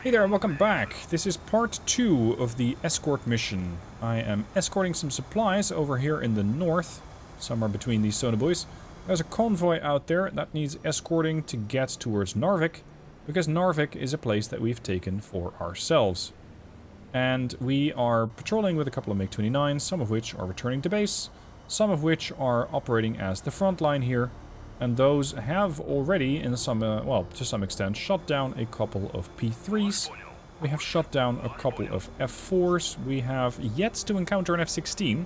Hey there and welcome back. This is part 2 of the escort mission. I am escorting some supplies over here in the north, somewhere between these sonobuoys. There's a convoy out there that needs escorting to get towards Narvik, because Narvik is a place that we've taken for ourselves. And we are patrolling with a couple of MiG-29s, some of which are returning to base, some of which are operating as the front line here. And those have already, in some, well, to some extent, shot down a couple of P3s. We have shot down a couple of F4s. We have yet to encounter an F16.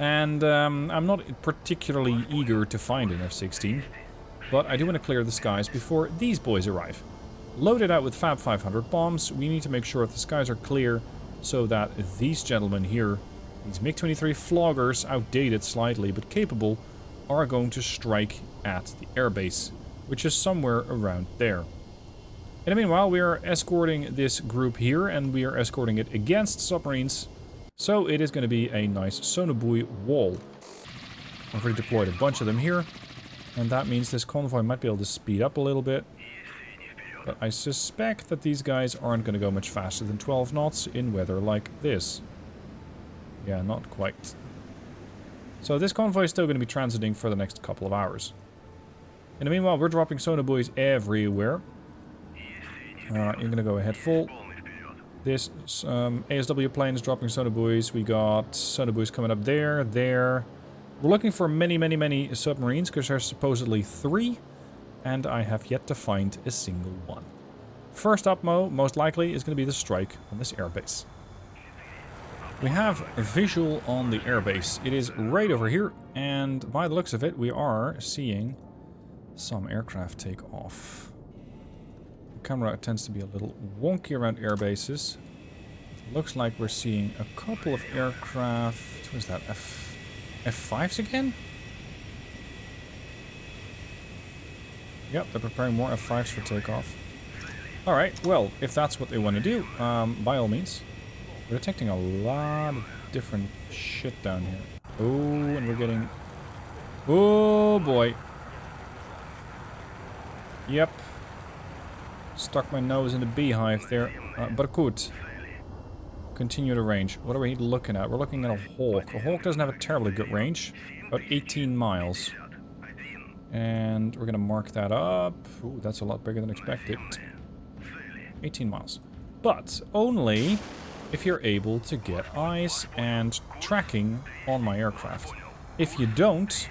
And I'm not particularly eager to find an F16. But I do want to clear the skies before these boys arrive. Loaded out with Fab 500 bombs, we need to make sure that the skies are clear so that these gentlemen here, these MiG-23 floggers, outdated slightly but capable, are going to strike at the airbase, which is somewhere around there. In the meanwhile, we are escorting this group here, and we are escorting it against submarines, so it is going to be a nice sonobuoy wall. I've already deployed a bunch of them here, and that means this convoy might be able to speed up a little bit. But I suspect that these guys aren't going to go much faster than 12 knots in weather like this. Yeah, not quite. So this convoy is still going to be transiting for the next couple of hours. In the meanwhile, we're dropping sonobuoys everywhere. You're going to go ahead full. This ASW plane is dropping sonobuoys. We got sonobuoys coming up there, there. We're looking for many submarines, because there's supposedly 3. And I have yet to find a single one. First up, most likely, is going to be the strike on this airbase. We have a visual on the airbase. It is right over here, and by the looks of it, we are seeing some aircraft take off. The camera tends to be a little wonky around airbases. It looks like we're seeing a couple of aircraft. What is that? F5s again? Yep, they're preparing more F5s for takeoff. Alright, well, if that's what they want to do, by all means. We're detecting a lot of different shit down here. Oh, and we're getting... Oh, boy. Yep. Stuck my nose in the beehive there. But good. Continue to range. What are we looking at? We're looking at a Hawk. A Hawk doesn't have a terribly good range. About 18 miles. And we're going to mark that up. Ooh, that's a lot bigger than expected. 18 miles. But only if you're able to get eyes and tracking on my aircraft. If you don't,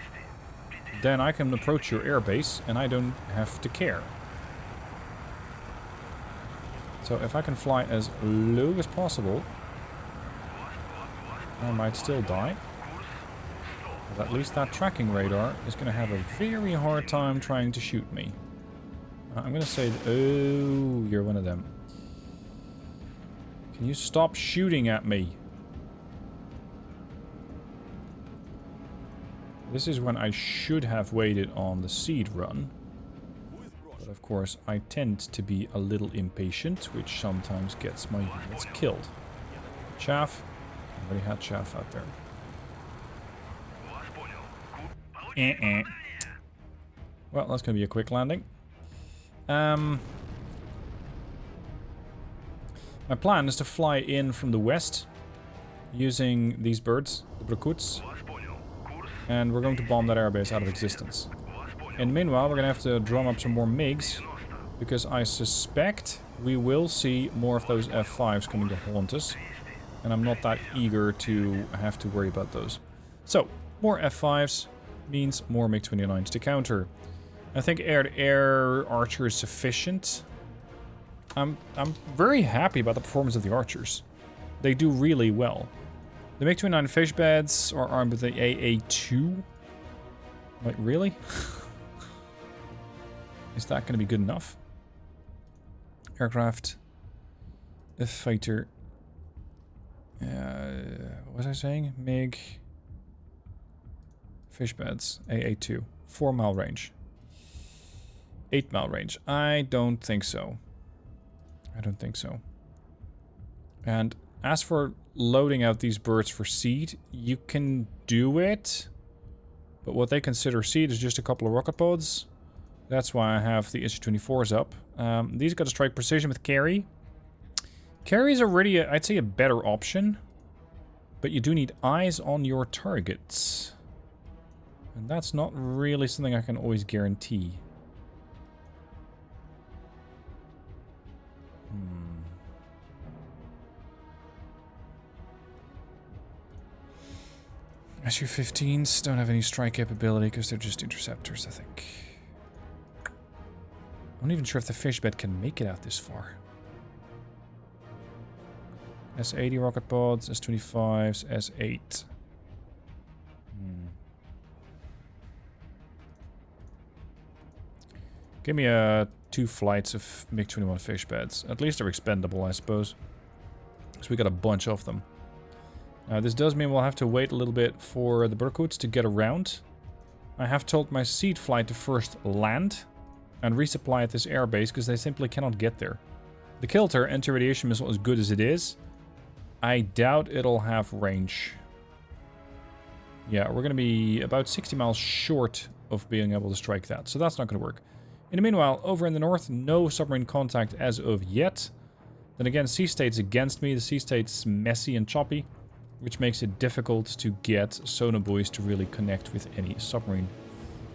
then I can approach your airbase and I don't have to care. So if I can fly as low as possible, I might still die. But at least that tracking radar is going to have a very hard time trying to shoot me. I'm going to say, oh, you're one of them. Can you stop shooting at me? This is when I should have waited on the seed run. But of course, I tend to be a little impatient, which sometimes gets my units killed. Chaff. I already had chaff out there. Well, that's going to be a quick landing. My plan is to fly in from the west using these birds, the Brakuts, and we're going to bomb that airbase out of existence. And meanwhile, we're going to have to drum up some more MiGs, because I suspect we will see more of those F5s coming to haunt us, and I'm not that eager to have to worry about those. So, more F5s means more MiG-29s to counter. I think air-to-air archer is sufficient. I'm very happy about the performance of the archers. They do really well. The MiG-29 fish beds are armed with the AA-2. Wait, really? Is that going to be good enough? Aircraft. A fighter. What was I saying? MiG. Fish beds. AA-2. 4-mile range. 8-mile range. I don't think so. I don't think so. And as for loading out these birds for seed, you can do it. But what they consider seed is just a couple of rocket pods. That's why I have the SU-24s up. These got a strike precision with carry. Carry is already, I'd say, a better option. But you do need eyes on your targets. And that's not really something I can always guarantee. SU-15s don't have any strike capability because they're just interceptors, I think. I'm not even sure if the fish bed can make it out this far. S-80 rocket pods, S-25s, S-8. Give me 2 flights of MiG-21 fish beds. At least they're expendable, I suppose. So we got a bunch of them. This does mean we'll have to wait a little bit for the Burkoots to get around. I have told my seed flight to first land and resupply at this airbase because they simply cannot get there. The Kilter anti-radiation missile, as good as it is, I doubt it'll have range. Yeah, we're going to be about 60 miles short of being able to strike that, so that's not going to work. In the meanwhile, over in the north, no submarine contact as of yet. Then again, sea state's against me. The sea state's messy and choppy, which makes it difficult to get sonobuoys to really connect with any submarine.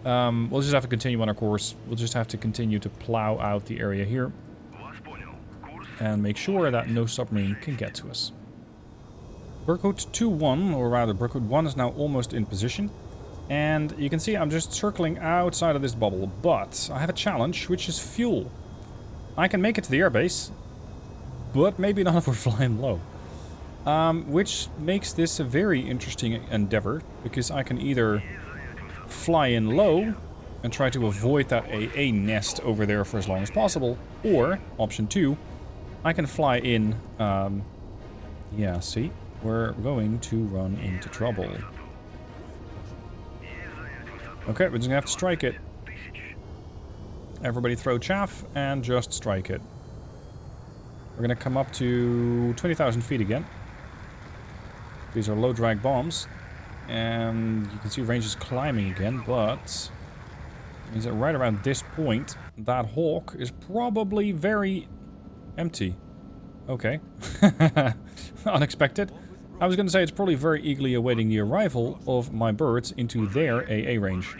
We'll just have to continue on our course. We'll just have to continue to plow out the area here and make sure that no submarine can get to us. Burkoot 2-1, or rather Burkoot 1 is now almost in position. And you can see I'm just circling outside of this bubble, but I have a challenge, which is fuel. I can make it to the airbase, but maybe not if we're flying low. Which makes this a very interesting endeavor, because I can either fly in low and try to avoid that AA nest over there for as long as possible, or, option 2, I can fly in, yeah, see, we're going to run into trouble. Okay, we're just gonna have to strike it. Everybody throw chaff and just strike it. We're gonna come up to 20,000 feet again. These are low drag bombs. And you can see range is climbing again, but it means that right around this point, that hawk is probably very empty. Okay. Unexpected. I was going to say it's probably very eagerly awaiting the arrival of my birds into their AA range.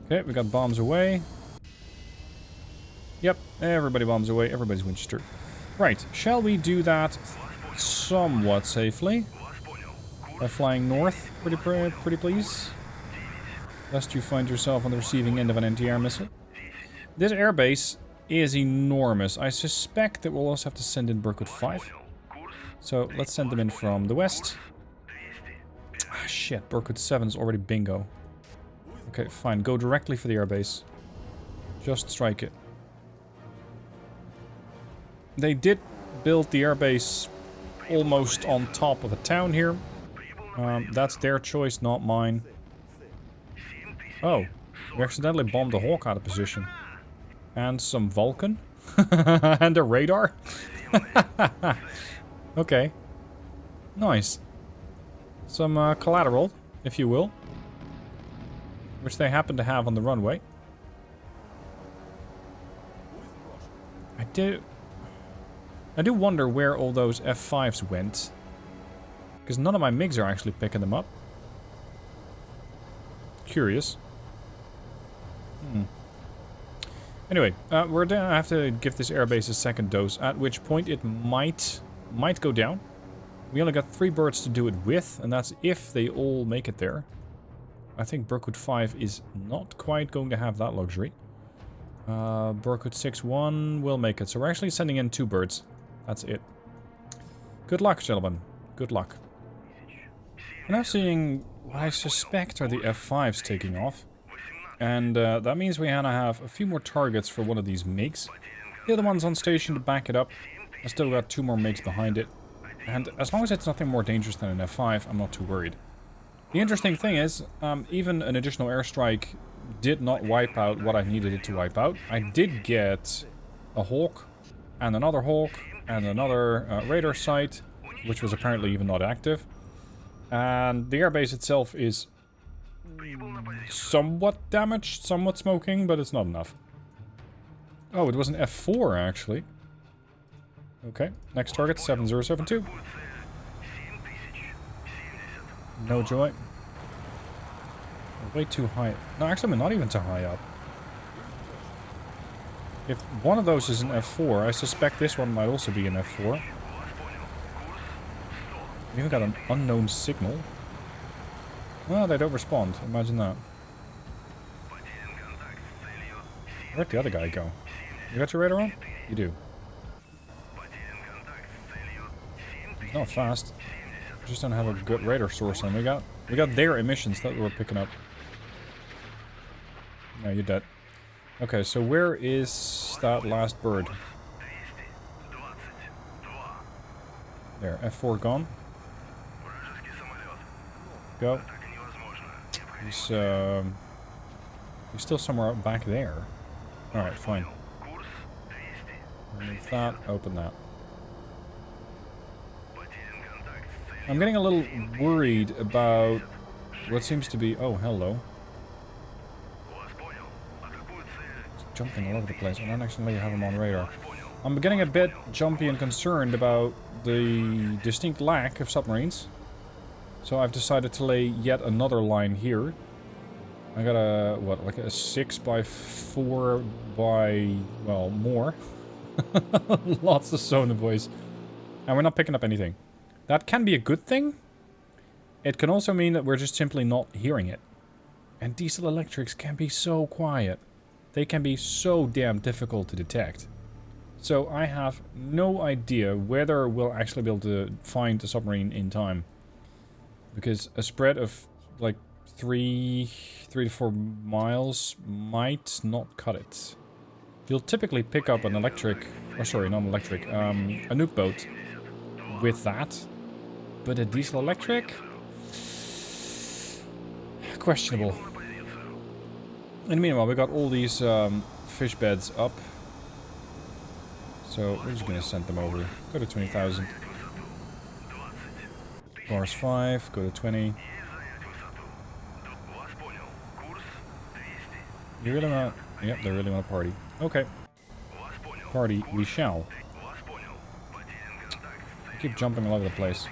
Okay, we got bombs away. Yep, everybody bombs away. Everybody's Winchester. Right, shall we do that somewhat safely? By flying north, pretty please. Lest you find yourself on the receiving end of an anti-air missile. This airbase is enormous. I suspect that we'll also have to send in Burkoot 5. So let's send them in from the west. Ah, shit, Burkoot 7 is already bingo. Okay, fine. Go directly for the airbase. Just strike it. They did build the airbase almost on top of a town here. That's their choice, not mine. Oh, we accidentally bombed the Hawk out of position. And some Vulcan. And a radar. Okay. Nice. Some collateral, if you will. Which they happen to have on the runway. I do wonder where all those F5s went. Because none of my MiGs are actually picking them up. Curious. Anyway, we're gonna have to give this airbase a second dose, at which point it might go down. We only got 3 birds to do it with, and that's if they all make it there. I think Burkoot 5 is not quite going to have that luxury. Burkoot 6-1 will make it, so we're actually sending in 2 birds. That's it. Good luck, gentlemen. Good luck. We're now seeing what I suspect are the F5s taking off. And that means we gotta have a few more targets for one of these MiGs. The other one's on station to back it up. I still got 2 more MiGs behind it. And as long as it's nothing more dangerous than an F5, I'm not too worried. The interesting thing is, even an additional airstrike did not wipe out what I needed it to wipe out. I did get a Hawk, and another Hawk, and another radar site, which was apparently even not active. And the airbase itself is somewhat damaged, somewhat smoking, but it's not enough. Oh, it was an F4 actually. Okay, next target, 7072. No joy. We're way too high. No, actually, we're not even too high up. If one of those is an F4, I suspect this one might also be an F4. We even got an unknown signal. Well, they don't respond. Imagine that. Where'd the other guy go? You got your radar on? You do. He's not fast. We just don't have a good radar source on. We got their emissions that we're picking up. No, you're dead. Okay, so where is that last bird? There, F4 gone. Go. He's still somewhere out back there. Alright, fine. Remove that, open that. I'm getting a little worried about what seems to be... Oh, hello. It's jumping all over the place. I don't actually have him on radar. I'm getting a bit jumpy and concerned about the distinct lack of submarines. So I've decided to lay yet another line here. I got a, what, like a 6 by 4 by, well, more. Lots of sonar voice. And we're not picking up anything. That can be a good thing. It can also mean that we're just simply not hearing it. And diesel electrics can be so quiet. They can be so damn difficult to detect. So I have no idea whether we'll actually be able to find the submarine in time. Because a spread of like 3 to 4 miles might not cut it. You'll typically pick up an electric, oh sorry, not an electric, a nuke boat with that. But a diesel electric? Questionable. In the meanwhile, we got all these fish beds up. So we're just gonna send them over. Go to 20,000. Bars 5, go to 20. You really want... Yep, they really want to party. Okay. Party we shall. Keep jumping all over the place.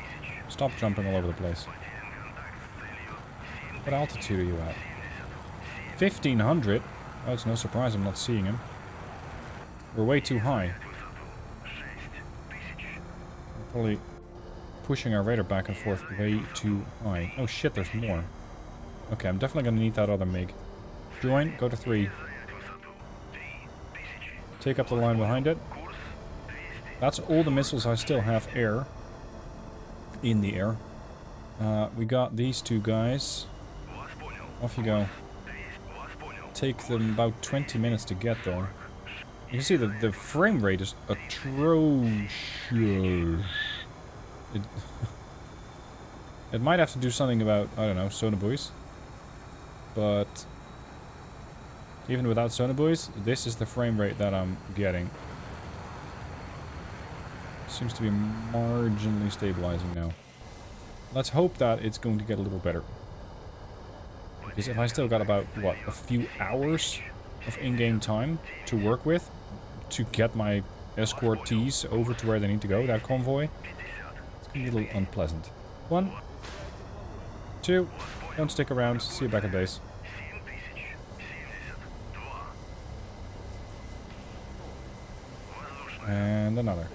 Stop jumping all over the place. What altitude are you at? 1500? Oh, it's no surprise I'm not seeing him. We're way too high. We're probably pushing our radar back and forth way too high. Oh shit, there's more. Okay, I'm definitely gonna need that other MiG. Join, go to 3. Take up the line behind it. That's all the missiles I still have air. In the air. We got these two guys. Off you go. Take them about 20 minutes to get there. You can see that the frame rate is atrocious. It might have to do something about, I don't know, sonar buoys. But even without sonar buoys, this is the frame rate that I'm getting. Seems to be marginally stabilizing now. Let's hope that it's going to get a little better. Because if I still got about, what, a few hours of in-game time to work with to get my Escort T's over to where they need to go, that convoy, it's going to be a little unpleasant. 1, 2, don't stick around, see you back at base. And another.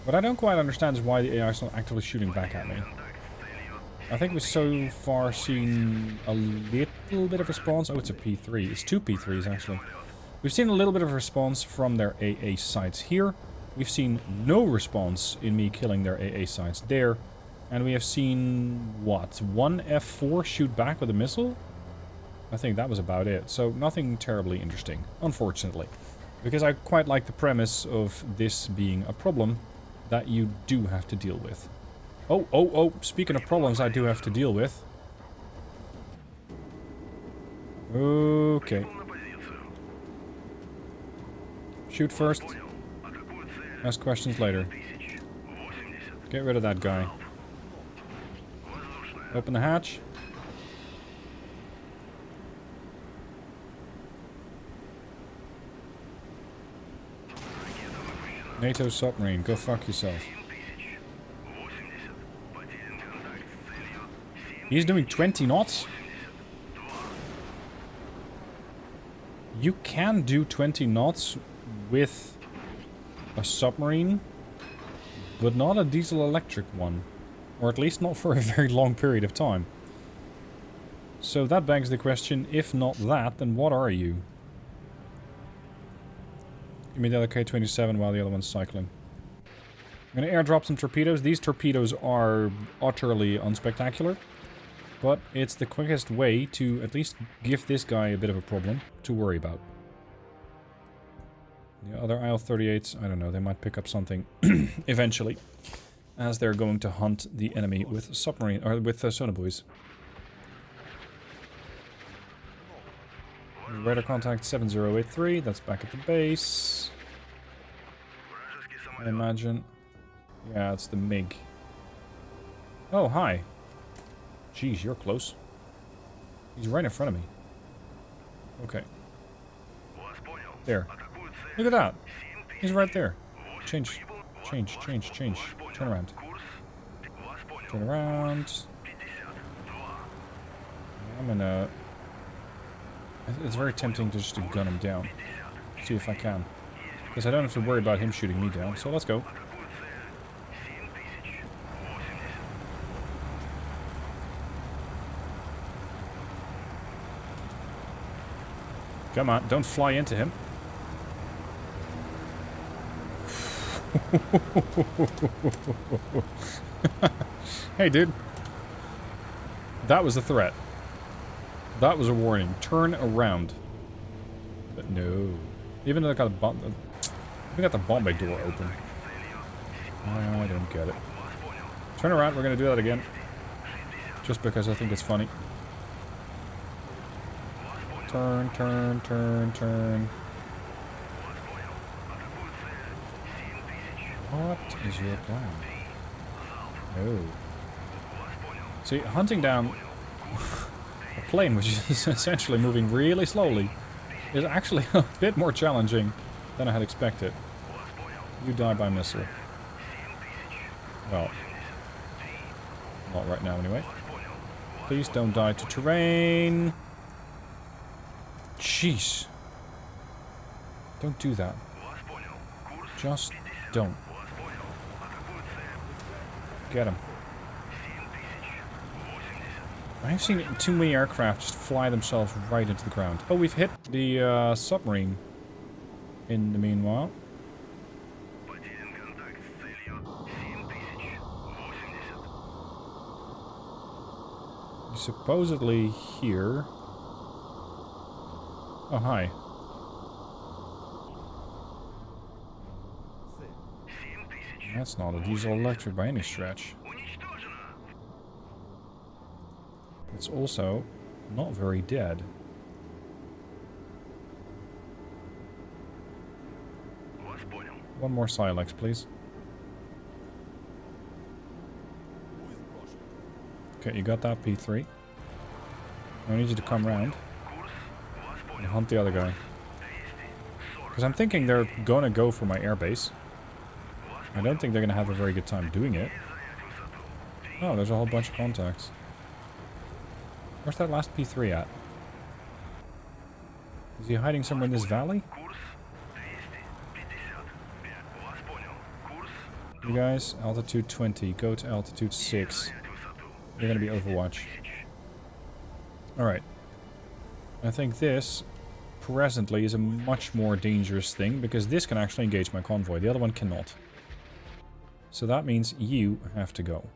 What I don't quite understand is why the AI is not actively shooting back at me. I think we've so far seen a little bit of response. Oh, it's a P3. It's 2 P3s, actually. We've seen a little bit of response from their AA sites here. We've seen no response in me killing their AA sites there. And we have seen, what, 1 F4 shoot back with a missile? I think that was about it. So nothing terribly interesting, unfortunately. Because I quite like the premise of this being a problem that you do have to deal with. Oh, speaking of problems I do have to deal with. Okay. Shoot first. Ask questions later. Get rid of that guy. Open the hatch. NATO submarine, go fuck yourself. He's doing 20 knots? You can do 20 knots with a submarine, but not a diesel-electric one. Or at least not for a very long period of time. So that begs the question, if not that, then what are you? Give me the other K-27 while the other one's cycling. I'm going to airdrop some torpedoes. These torpedoes are utterly unspectacular. But it's the quickest way to at least give this guy a bit of a problem to worry about. The other IL-38s, I don't know, they might pick up something eventually. As they're going to hunt the enemy with submarine, or with sonobuoys. Radar contact 7083, that's back at the base. I imagine. Yeah, it's the MiG. Oh, hi. Jeez, you're close. He's right in front of me. Okay. There. Look at that. He's right there. Change. Change. Turn around. Turn around. I'm gonna... It's very tempting to just to gun him down. See if I can. Because I don't have to worry about him shooting me down. So let's go. Come on, don't fly into him. Hey, dude. That was a threat. That was a warning. Turn around. But no. Even though I got a bomb... We got the bomb bay door open. I don't get it. Turn around, we're gonna do that again. Just because I think it's funny. Turn. What is your plan? No. See, hunting down a plane, which is essentially moving really slowly, is actually a bit more challenging than I had expected. You die by missile. Well, not right now anyway. Please don't die to terrain. Jeez. Don't do that. Just don't. Get him. I've seen too many aircraft just fly themselves right into the ground. Oh, we've hit the submarine in the meanwhile. Supposedly here. Oh, hi. That's not a diesel electric by any stretch. It's also not very dead. One more Silex, please. Okay, you got that P3. I need you to come round and hunt the other guy. Because I'm thinking they're gonna go for my airbase. I don't think they're gonna have a very good time doing it. Oh, there's a whole bunch of contacts. Where's that last P3 at? Is he hiding somewhere in this valley? You guys, altitude 20. Go to altitude 6. You're gonna be Overwatch. Alright. I think this, presently, is a much more dangerous thing, because this can actually engage my convoy. The other one cannot. So that means you have to go.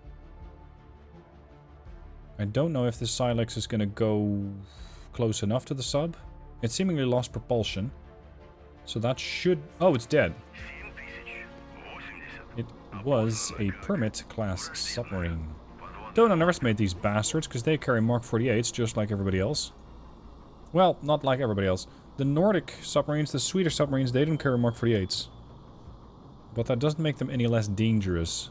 I don't know if the Silex is gonna go close enough to the sub. It seemingly lost propulsion. So that should... Oh, it's dead. It was a Permit-class submarine. Don't underestimate these bastards, because they carry Mark 48s just like everybody else. Well, not like everybody else. The Nordic submarines, the Swedish submarines, they don't carry Mark 48s. But that doesn't make them any less dangerous.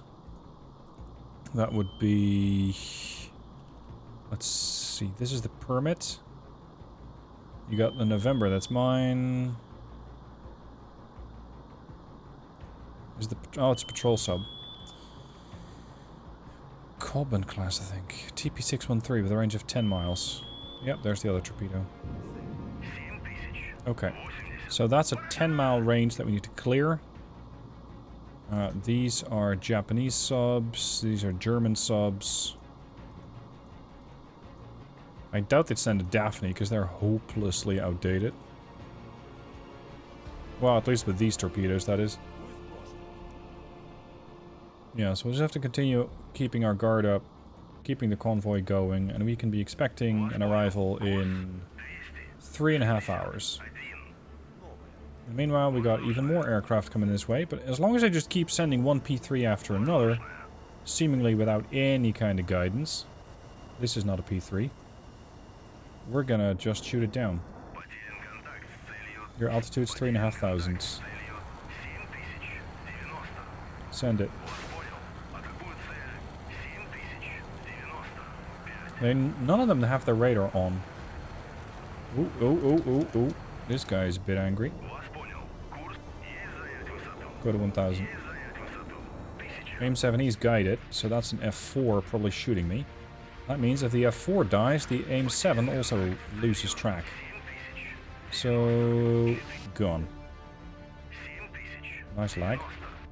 That would be... Let's see, this is the Permit. You got the November, that's mine. Oh, it's a patrol sub. Colburn class, I think. TP613 with a range of 10 miles. Yep, there's the other torpedo. Okay. So that's a 10-mile range that we need to clear. These are Japanese subs. These are German subs. I doubt they'd send a Daphne because they're hopelessly outdated. Well, at least with these torpedoes, that is. Yeah, so we'll just have to continue keeping our guard up, keeping the convoy going, and we can be expecting an arrival in 3.5 hours. And meanwhile, we got even more aircraft coming this way, but as long as I just keep sending one P3 after another, seemingly without any kind of guidance, this is not a P3, we're gonna just shoot it down. Your altitude's 3,500. Send it. None of them have their radar on. Ooh, ooh, ooh, ooh, ooh. This guy's a bit angry. Go to 1,000. AIM-7E is guided, so that's an F4 probably shooting me. That means if the F4 dies, the AIM-7 also loses track. So... gone. Nice lag.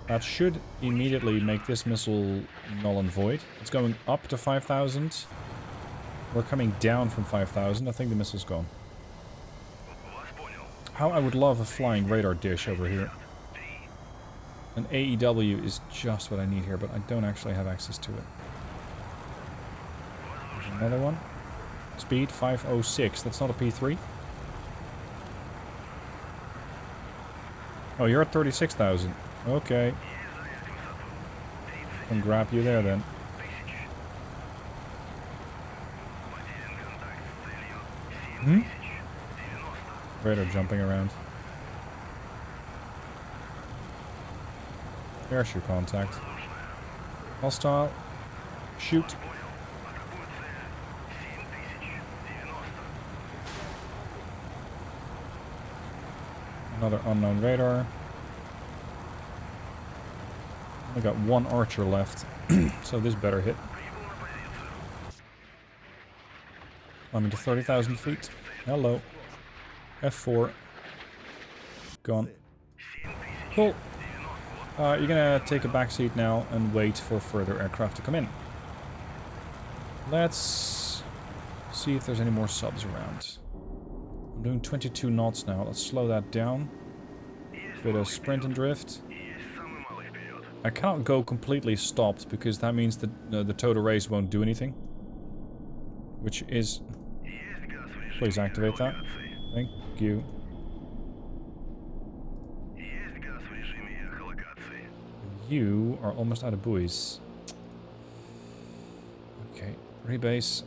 That should immediately make this missile null and void. It's going up to 5,000. We're coming down from 5,000. I think the missile's gone. How I would love a flying radar dish over here. An AEW is just what I need here, but I don't actually have access to it. There's another one. Speed 506. That's not a P3. Oh, you're at 36,000. Okay. Can grab you there then. Hmm? Radar jumping around. Parachute contact. Hostile. Shoot. Another unknown radar. I got one archer left, so this better hit. Climbing to 30,000 feet. Hello. F4. Gone. Cool. You're gonna take a back seat now and wait for further aircraft to come in. Let's see if there's any more subs around. I'm doing 22 knots now. Let's slow that down. Bit of sprint and drift. I cannot go completely stopped because that means that the total race won't do anything. Which is... Please activate that. Thank you. You are almost out of buoys. Okay, rebase.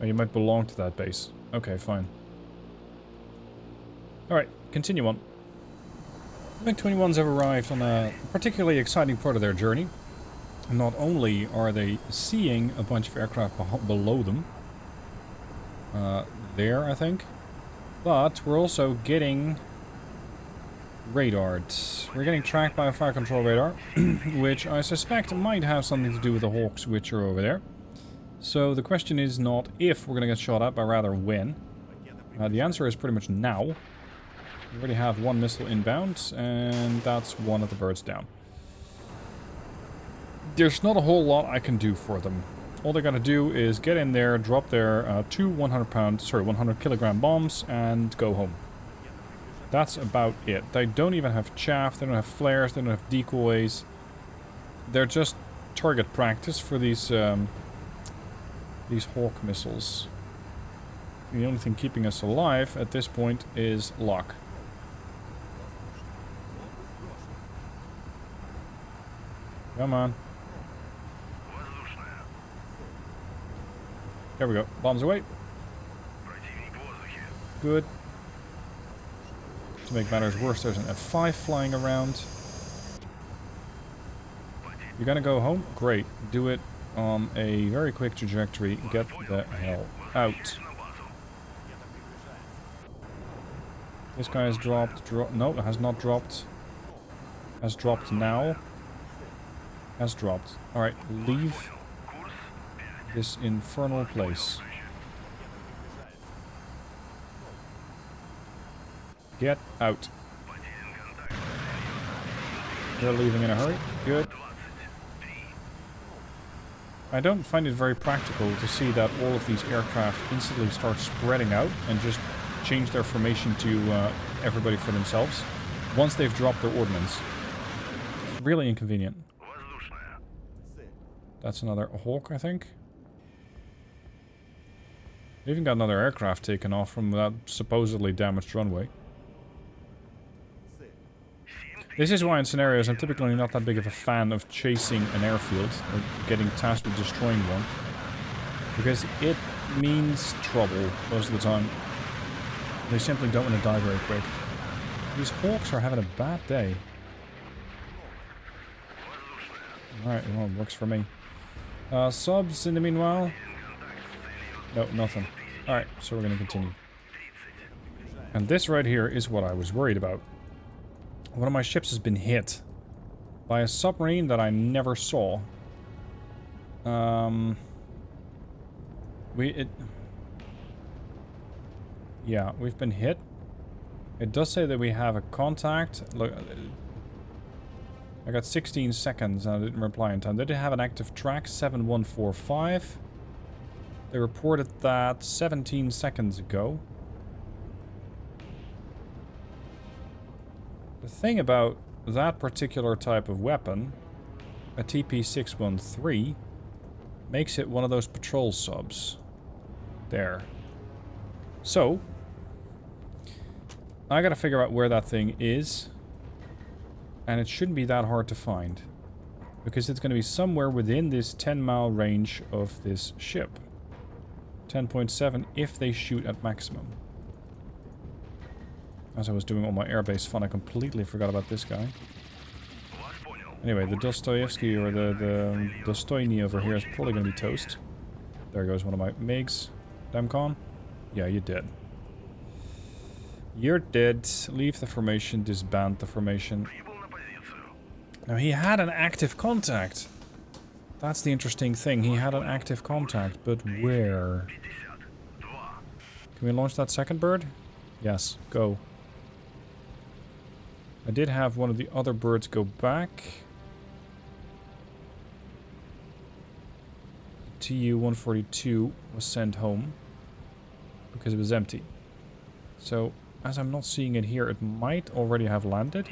Oh, you might belong to that base. Okay, fine. Alright, continue on. MiG-21s have arrived on a particularly exciting part of their journey. Not only are they seeing a bunch of aircraft below them, there, I think, but we're also getting radared. We're getting tracked by a fire control radar, which I suspect might have something to do with the Hawks which are over there. So the question is not if we're going to get shot at, but rather when. The answer is pretty much now. We already have one missile inbound, and that's one of the birds down. There's not a whole lot I can do for them. All they gotta do is get in there, drop their 2 100 kilogram bombs, and go home. That's about it. They don't even have chaff, they don't have flares, they don't have decoys. They're just target practice for these Hawk missiles. The only thing keeping us alive at this point is luck. Come on. There we go. Bombs away. Good. To make matters worse, there's an F5 flying around. You're gonna go home? Great. Do it on a very quick trajectory. Get the hell out. This guy has dropped. No, has not dropped. Has dropped now. Has dropped. Alright, leave this infernal place. Get out. They're leaving in a hurry. Good. I don't find it very practical to see that all of these aircraft instantly start spreading out and just change their formation to everybody for themselves once they've dropped their ordnance. It's really inconvenient. That's another Hawk, I think. They even got another aircraft taken off from that supposedly damaged runway. This is why in scenarios I'm typically not that big of a fan of chasing an airfield or getting tasked with destroying one. Because it means trouble most of the time. They simply don't want to die very quick. These Hawks are having a bad day. Alright, well, it works for me. Subs in the meanwhile? No, nothing. Alright, so we're going to continue. And this right here is what I was worried about. One of my ships has been hit by a submarine that I never saw. Yeah, we've been hit. It does say that we have a contact. Look, I got 16 seconds and I didn't reply in time. They did have an active track, 7145. They reported that 17 seconds ago. The thing about that particular type of weapon, a TP-613, makes it one of those patrol subs. There. So, I gotta figure out where that thing is. And it shouldn't be that hard to find. Because it's gonna be somewhere within this 10-mile range of this ship. 10.7 if they shoot at maximum. As I was doing all my airbase fun, I completely forgot about this guy. Anyway, the Dostoevsky or the Dostoyny over here is probably going to be toast. There goes one of my MiGs. Demcon? Yeah, you're dead. You're dead. Leave the formation. Disband the formation. Now, he had an active contact. That's the interesting thing. He had an active contact, but where? Can we launch that second bird? Yes, go. I did have one of the other birds go back. TU-142 was sent home because it was empty. So, as I'm not seeing it here, it might already have landed.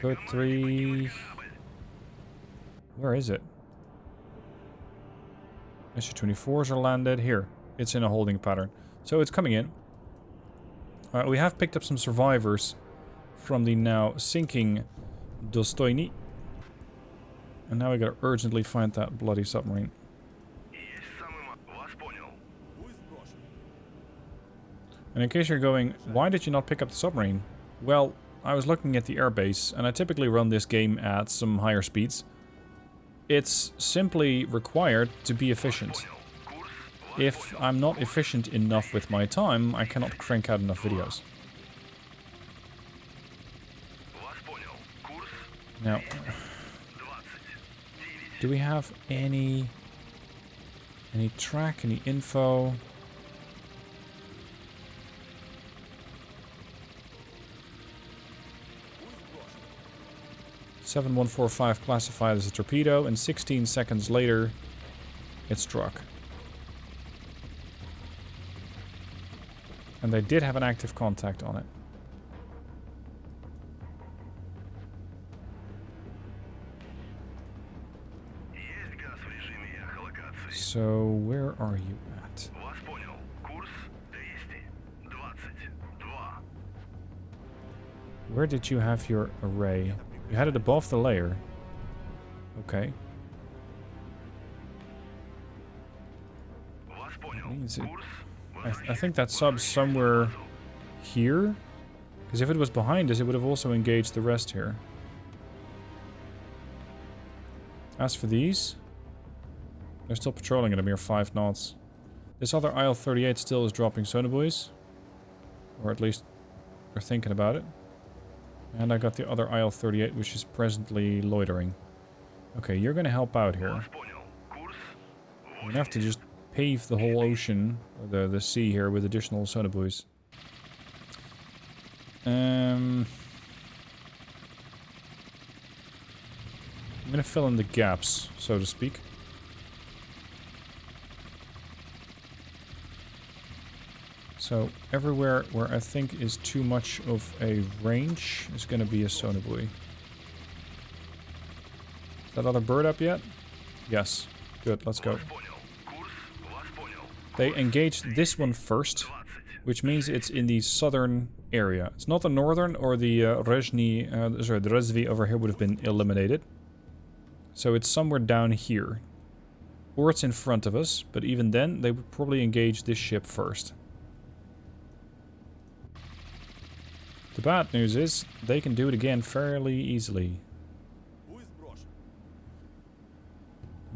Code 3... Where is it? SU-24s are landed. Here. It's in a holding pattern. So it's coming in. Alright, we have picked up some survivors from the now sinking Dostoyny. And now we gotta urgently find that bloody submarine. And in case you're going, why did you not pick up the submarine? Well, I was looking at the airbase, and I typically run this game at some higher speeds. It's simply required to be efficient. If I'm not efficient enough with my time, I cannot crank out enough videos. Now, do we have any track, any info? (7145) classified as a torpedo, and 16 seconds later, it struck. And they did have an active contact on it. So, where are you at? Where did you have your array? You had it above the layer. Okay. I think that sub's somewhere here. Because if it was behind us, it would have also engaged the rest here. As for these, they're still patrolling at a mere 5 knots. This other IL-38 still is dropping sonobuoys. Or at least They're thinking about it. And I got the other IL-38, which is presently loitering. Okay, you're gonna help out here. We're gonna have to just pave the whole ocean, or the sea here, with additional sonobuoys. I'm gonna fill in the gaps, so to speak. So everywhere where I think is too much of a range is gonna be a sonobuoy. Is that other bird up yet? Yes. Good, let's go. They engaged this one first, which means it's in the southern area. It's not the northern, or the the Rezvi over here would have been eliminated. So it's somewhere down here. Or it's in front of us, but even then, they would probably engage this ship first. The bad news is, they can do it again fairly easily.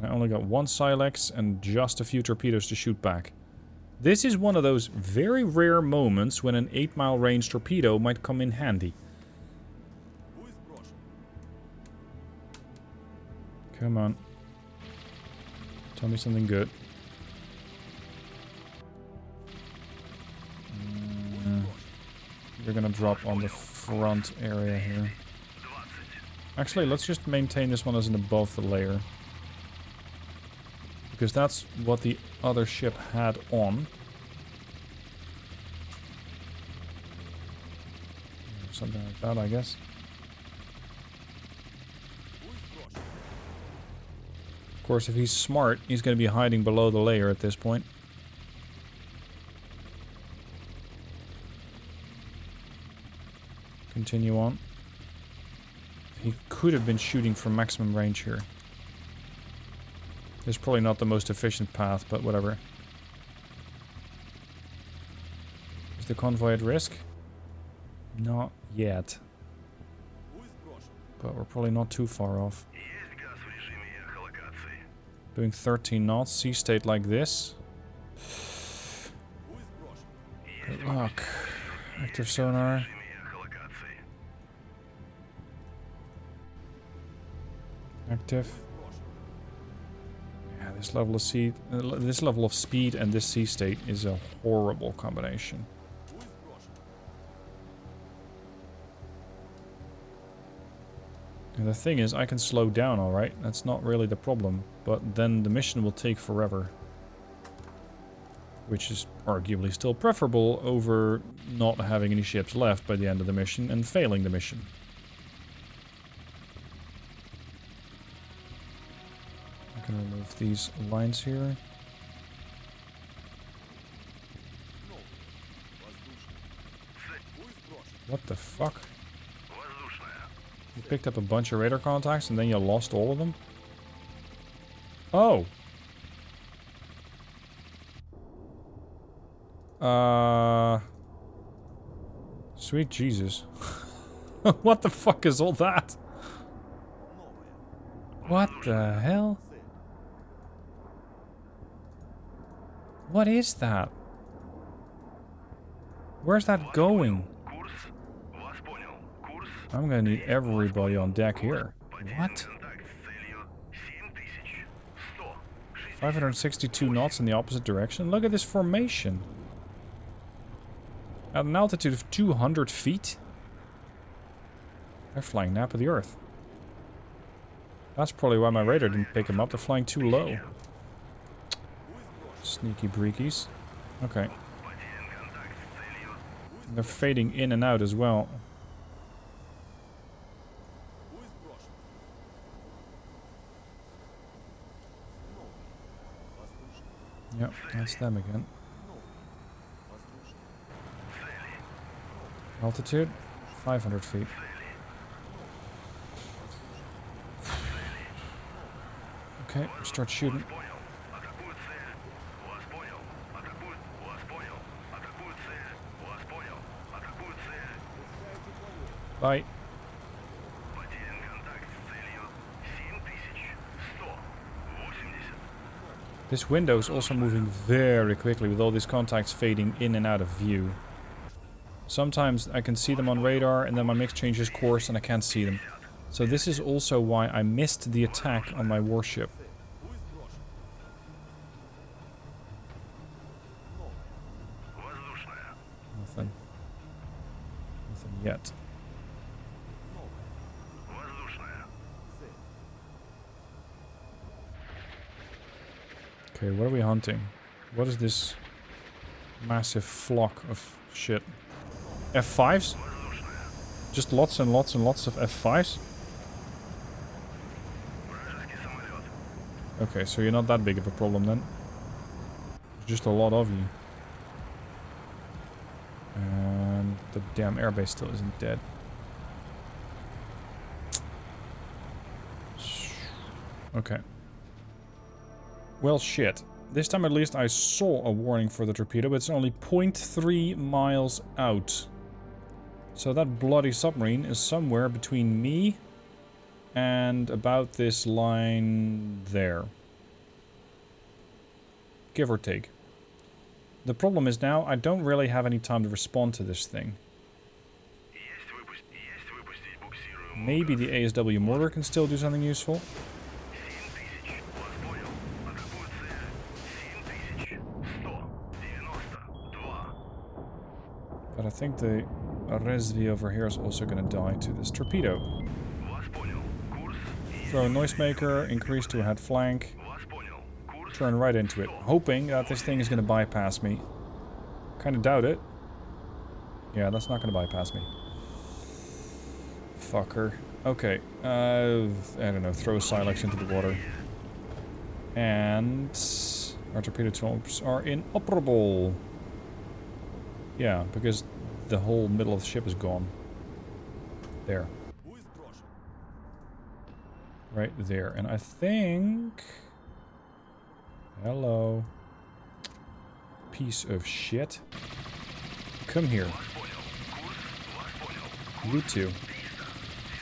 I only got one Silex and just a few torpedoes to shoot back. This is one of those very rare moments when an 8-mile range torpedo might come in handy. Come on. Tell me something good. You're gonna drop on the front area here. Actually, let's just maintain this one as an above the layer. Because that's what the other ship had on. Something like that, I guess. Of course, if he's smart, he's going to be hiding below the layer at this point. Continue on. He could have been shooting from maximum range here. It's probably not the most efficient path, but whatever. Is the convoy at risk? Not yet. But we're probably not too far off. Doing 13 knots, sea state like this. Good luck. Active sonar. Active. Yeah, this level of speed and this sea state is a horrible combination. And the thing is, I can slow down, alright? That's not really the problem. But then the mission will take forever. Which is arguably still preferable over not having any ships left by the end of the mission and failing the mission. I can remove these lines here. What the fuck? You picked up a bunch of radar contacts and then you lost all of them? Oh! Sweet Jesus. What the fuck is all that? What the hell? What is that? Where's that going? I'm gonna need everybody on deck here. What? 562 knots in the opposite direction? Look at this formation. At an altitude of 200 feet? They're flying nap of the Earth. That's probably why my radar didn't pick them up. They're flying too low. Sneaky breakies. Okay. They're fading in and out as well. Yep, that's them again. Altitude, 500 feet. Okay, start shooting. Bye. This window is also moving very quickly with all these contacts fading in and out of view. Sometimes I can see them on radar and then my mix changes course and I can't see them. So this is also why I missed the attack on my warship. Nothing. Nothing yet. Okay, what are we hunting? What is this massive flock of shit? F5s? Just lots and lots and lots of F5s? Okay, so you're not that big of a problem then. There's just a lot of you. And the damn airbase still isn't dead. Okay. Well, shit. This time at least I saw a warning for the torpedo, but it's only 0.3 miles out. So that bloody submarine is somewhere between me and about this line there. Give or take. The problem is now I don't really have any time to respond to this thing. Maybe the ASW mortar can still do something useful. But I think the Resvi over here is also going to die to this torpedo. Throw a noisemaker, increase to a head flank. Turn right into it, hoping that this thing is going to bypass me. Kind of doubt it. Yeah, that's not going to bypass me. Fucker. Okay. I don't know, throw a Silex into the water. And our torpedo torps are inoperable. Yeah, because the whole middle of the ship is gone. There. Right there. And I think... Hello. Piece of shit. Come here. You two.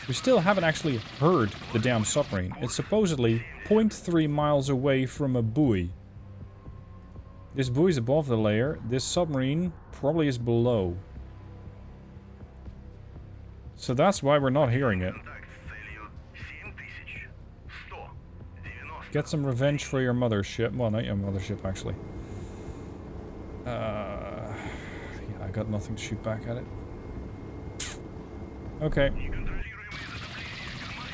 We still haven't actually heard the damn submarine. It's supposedly 0.3 miles away from a buoy. This buoy is above the layer. This submarine probably is below. So that's why we're not hearing it. Get some revenge for your mothership. Well, not your mothership, actually. Yeah, I got nothing to shoot back at it. Okay.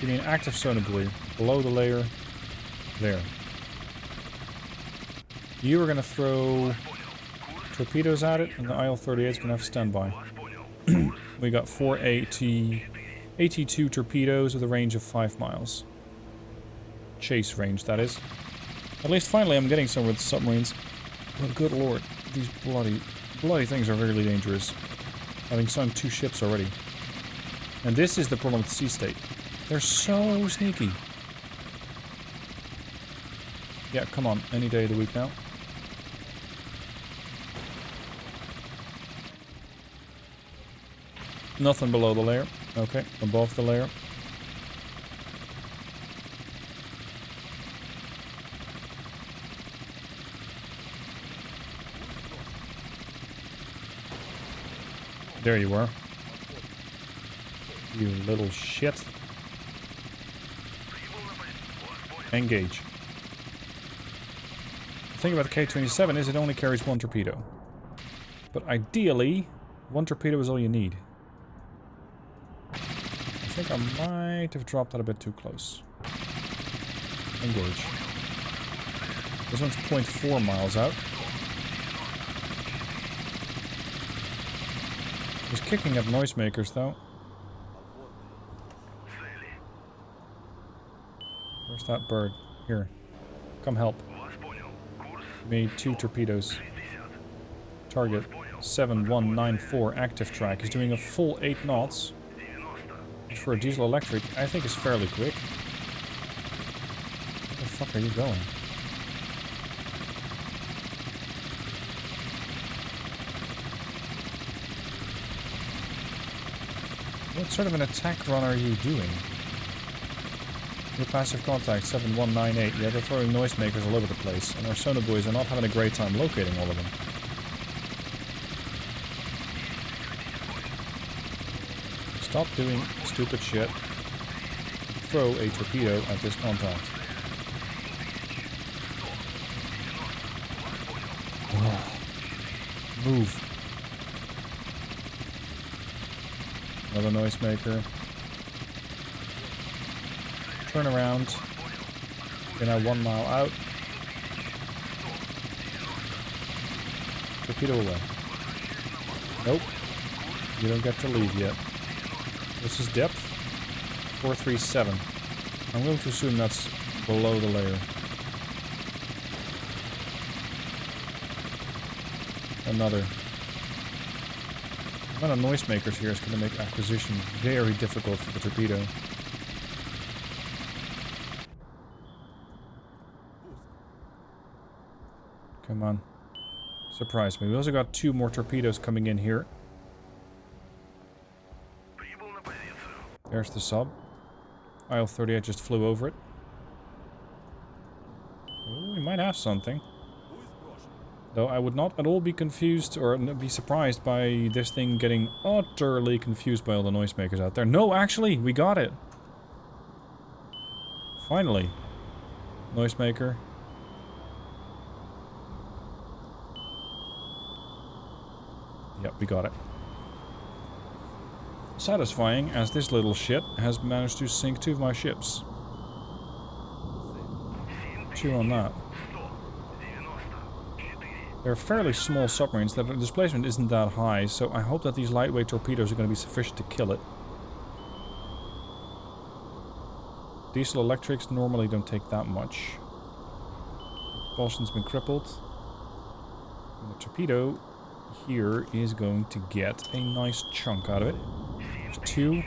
Give me an active sonar buoy. Below the layer. There. You are going to throw torpedoes at it, and the IL-38 is going to have standby. We got 4 AT-2 torpedoes with a range of 5 miles. Chase range, that is. At least finally I'm getting somewhere with submarines. But good lord, these bloody things are really dangerous. Having sunk 2 ships already. And this is the problem with Sea State. They're so sneaky. Yeah, come on, any day of the week now. Nothing below the layer. Okay, above the layer. There you are. You little shit. Engage. The thing about the K-27 is it only carries 1 torpedo. But ideally, 1 torpedo is all you need. I think I might have dropped that a bit too close. Engage. This one's 0.4 miles out. He's kicking up noisemakers, though. Where's that bird? Here. Come help. Made 2 torpedoes. Target 7194 active track. He's doing a full 8 knots. Which for a diesel electric, I think is fairly quick. Where the fuck are you going? What sort of an attack run are you doing? Your passive contact 7198. Yeah, they're throwing noisemakers all over the place, and our sonar buoys are not having a great time locating all of them. Stop doing stupid shit. Throw a torpedo at this contact. Move. Another noisemaker. Turn around. We're now 1 mile out. Torpedo away. Nope. You don't get to leave yet. This is depth 437. I'm going to assume that's below the layer. Another. The amount of noisemakers here is going to make acquisition very difficult for the torpedo. Come on. Surprise me. We also got 2 more torpedoes coming in here. There's the sub. IL-38 just flew over it. Ooh, we might have something. Though I would not at all be confused or be surprised by this thing getting utterly confused by all the noisemakers out there. No, actually, we got it. Finally. Noisemaker. Yep, we got it. Satisfying, as this little shit has managed to sink 2 of my ships. 2 on that. They're fairly small submarines, that the displacement isn't that high, so I hope that these lightweight torpedoes are going to be sufficient to kill it. Diesel electrics normally don't take that much. Propulsion's been crippled. And the torpedo here is going to get a nice chunk out of it. There's 2.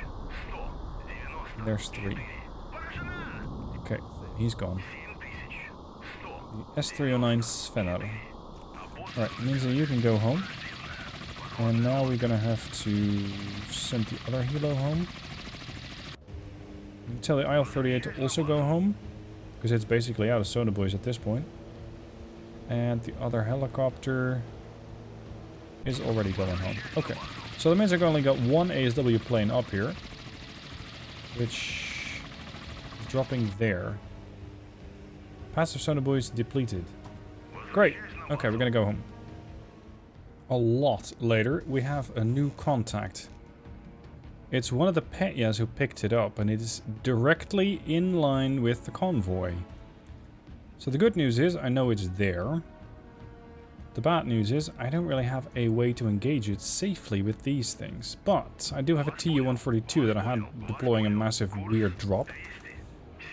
And there's 3. Okay, he's gone. The S309 Sven. Alright, means that you can go home. And now we're gonna have to send the other helo home. You can tell the IL-38 to also go home, because it's basically out of sonobuoys at this point. And the other helicopter is already going home. Okay, so that means I've only got 1 ASW plane up here, which is dropping there. Passive sonobuoys depleted. Great. Okay, we're gonna go home. A lot later, we have a new contact. It's one of the Petyas who picked it up, and it is directly in line with the convoy. So the good news is, I know it's there. The bad news is, I don't really have a way to engage it safely with these things. But I do have a Tu-142 that I had deploying a massive weird drop.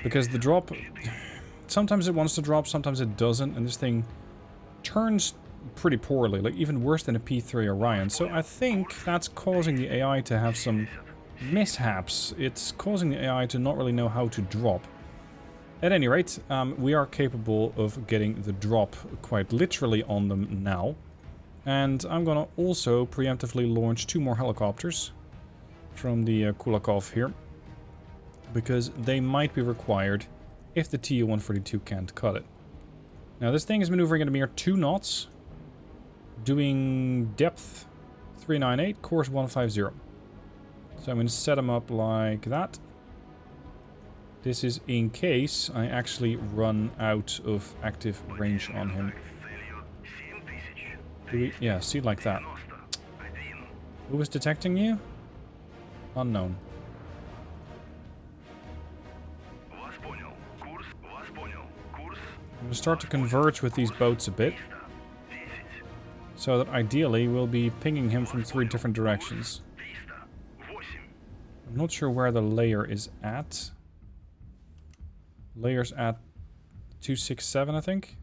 Because the drop, sometimes it wants to drop, sometimes it doesn't, and this thing turns pretty poorly, like even worse than a P3 Orion. So I think that's causing the AI to have some mishaps. It's causing the AI to not really know how to drop. At any rate, we are capable of getting the drop quite literally on them now. And I'm gonna also preemptively launch 2 more helicopters from the Kulakov here, because they might be required if the Tu-142 can't cut it. Now this thing is maneuvering at a mere 2 knots, doing depth 398, course 150. So I'm going to set him up like that. This is in case I actually run out of active range on him. Yeah, see, like that. Who was detecting you? Unknown. I'm going to start to converge with these boats a bit, so that ideally we'll be pinging him from 3 different directions. I'm not sure where the layer is at. Layer's at 267, I think.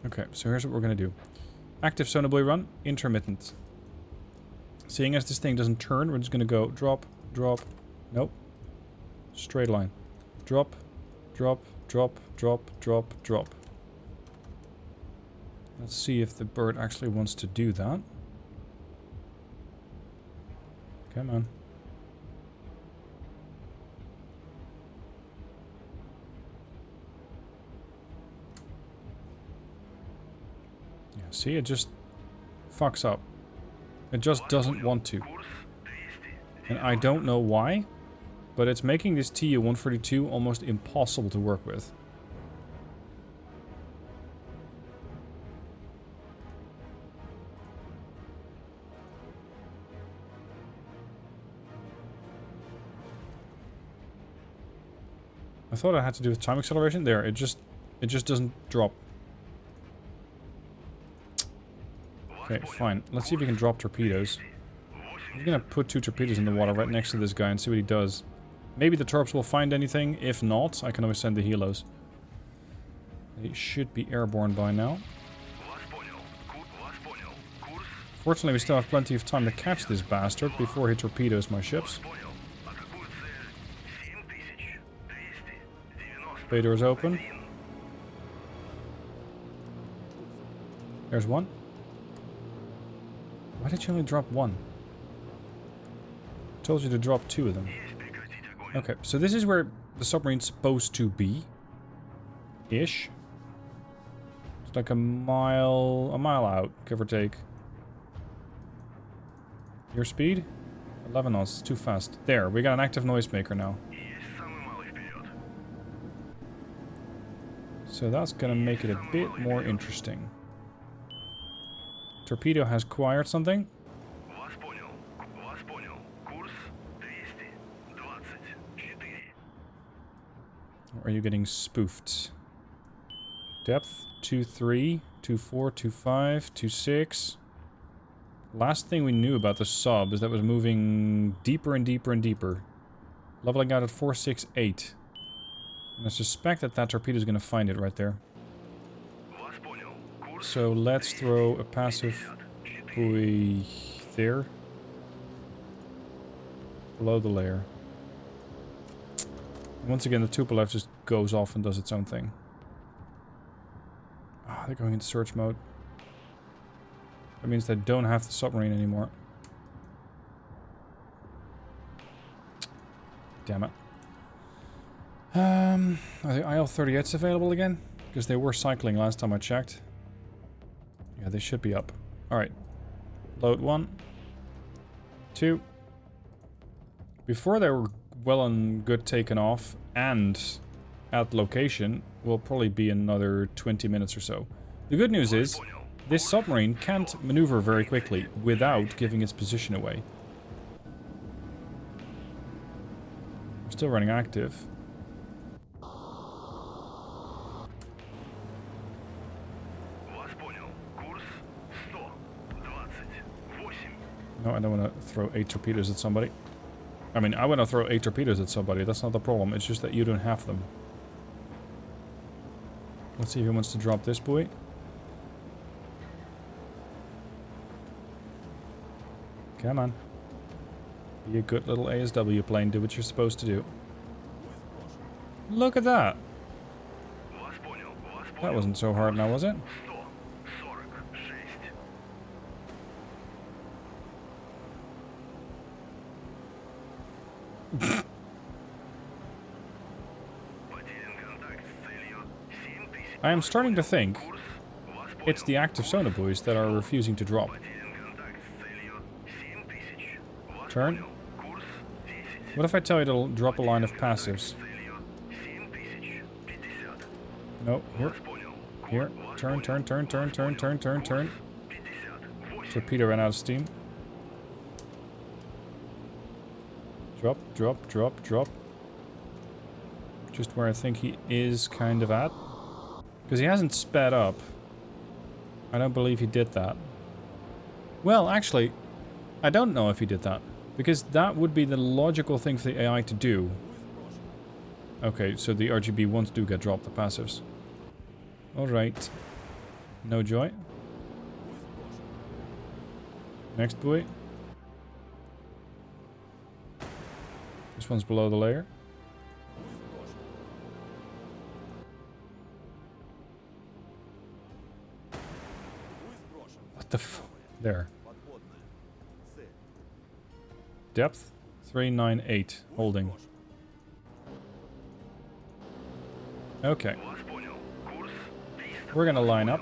Okay, so here's what we're going to do. Active sonobuoy run, intermittent. Seeing as this thing doesn't turn, we're just going to go drop, drop, nope. Straight line. Drop, drop, drop, drop, drop, drop. Let's see if the bird actually wants to do that. Come on. Yeah, see, it just fucks up. It just doesn't want to. And I don't know why, but it's making this Tu-142 almost impossible to work with. I thought I had to do with time acceleration. There, it just doesn't drop. Okay, fine. Let's see if we can drop torpedoes. I'm gonna put 2 torpedoes in the water right next to this guy and see what he does. Maybe the torps will find anything. If not, I can always send the helos. They should be airborne by now. Fortunately, we still have plenty of time to catch this bastard before he torpedoes my ships. Bay doors open. There's one. Why did you only drop one? I told you to drop 2 of them. Okay, so this is where the submarine's supposed to be. Ish. It's like a mile out, give or take. Your speed? 11 knots, it's too fast. There, we got an active noisemaker now. So that's gonna make it a bit more interesting. Torpedo has acquired something. Or are you getting spoofed? Depth 2-3, 2-4, 2-5, 2-6. Last thing we knew about the sub is that it was moving deeper and deeper and deeper. Leveling out at 4-6-8. And I suspect that that torpedo is going to find it right there. So let's throw a passive buoy there. Below the layer. Once again, the Tupolev just goes off and does its own thing. Ah, they're going into search mode. That means they don't have the submarine anymore. Damn it. Are the IL-38s available again? Because they were cycling last time I checked. Yeah, they should be up. Alright. Load 1. 2. Before they were well and good taken off and at location, will probably be another 20 minutes or so. The good news is, this submarine can't maneuver very quickly without giving its position away. We're still running active. No, I don't want to throw 8 torpedoes at somebody. I mean, I want to throw 8 torpedoes at somebody. That's not the problem. It's just that you don't have them. Let's see if he wants to drop this buoy. Come on. Be a good little ASW plane. Do what you're supposed to do. Look at that. That wasn't so hard now, was it? I am starting to think it's the active sonar buoys that are refusing to drop. Turn. What if I tell you to drop a line of passives? No, here. Here. Turn, turn, turn, turn, turn, turn, turn, turn. Torpedo ran out of steam. Drop, drop, drop, drop. Just where I think he is kind of at. Because he hasn't sped up. I don't believe he did that. Well, actually, I don't know if he did that. Because that would be the logical thing for the AI to do. Okay, so the RGB ones do get dropped, the passives. Alright. No joy. Next buoy. This one's below the layer. What the f... There. Depth 398. Holding. Okay. We're gonna line up.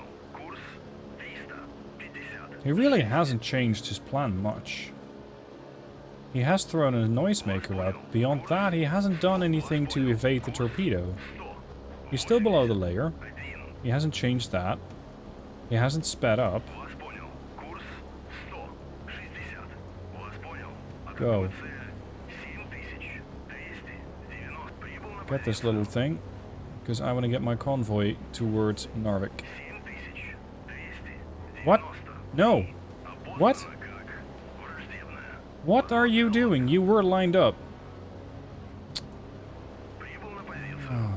He really hasn't changed his plan much. He has thrown a noisemaker out. Beyond that, he hasn't done anything to evade the torpedo. He's still below the layer. He hasn't changed that. He hasn't sped up. Go. Get this little thing. Because I want to get my convoy towards Narvik. What? No. What? What are you doing? You were lined up. Oh.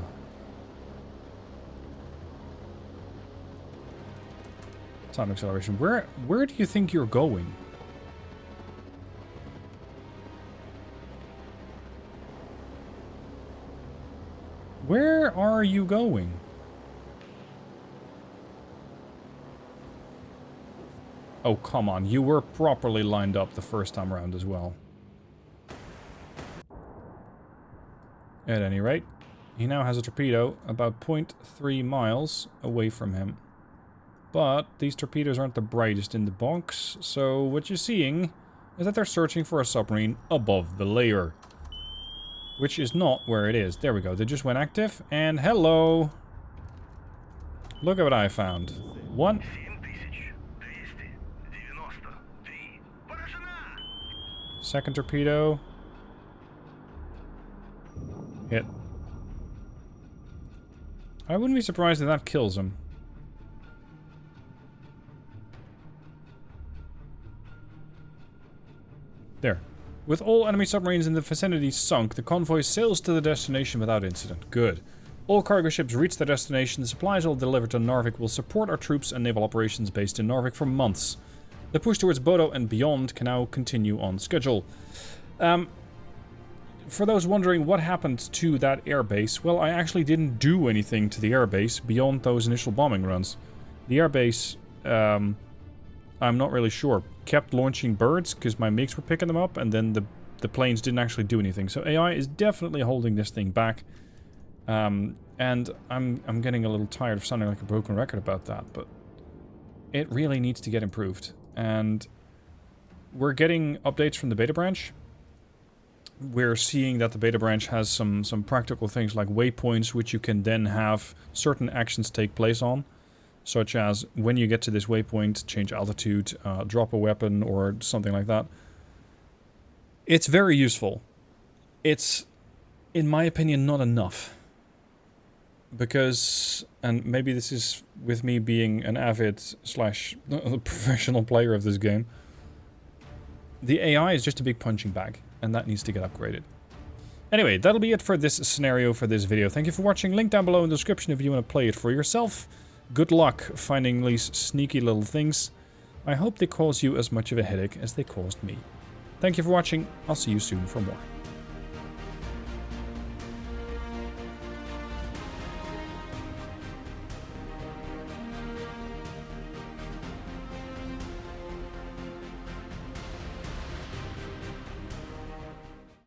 Time acceleration. Where do you think you're going? Where are you going? Oh, come on. You were properly lined up the first time around as well. At any rate, he now has a torpedo about 0.3 miles away from him. But these torpedoes aren't the brightest in the box, so what you're seeing is that they're searching for a submarine above the layer. Which is not where it is. There we go. They just went active, and hello! Look at what I found. One. Second torpedo. Hit. I wouldn't be surprised if that kills him. There. With all enemy submarines in the vicinity sunk, the convoy sails to the destination without incident. Good. All cargo ships reach their destination. The supplies all delivered to Narvik will support our troops and naval operations based in Narvik for months. The push towards Bodo and beyond can now continue on schedule. For those wondering what happened to that airbase, well, I actually didn't do anything to the airbase beyond those initial bombing runs. The airbase, I'm not really sure. Kept launching birds because my MiGs were picking them up, and then the planes didn't actually do anything. So AI is definitely holding this thing back. And I'm getting a little tired of sounding like a broken record about that, but it really needs to get improved. And we're getting updates from the beta branch. We're seeing that the beta branch has some practical things like waypoints, which you can then have certain actions take place on. Such as, when you get to this waypoint, change altitude, drop a weapon, or something like that. It's very useful. It's, in my opinion, not enough. Because, and maybe this is with me being an avid / professional player of this game, the AI is just a big punching bag, and that needs to get upgraded. Anyway, that'll be it for this scenario, for this video. Thank you for watching. Link down below in the description if you want to play it for yourself. Good luck finding these sneaky little things. I hope they cause you as much of a headache as they caused me. Thank you for watching. I'll see you soon for more.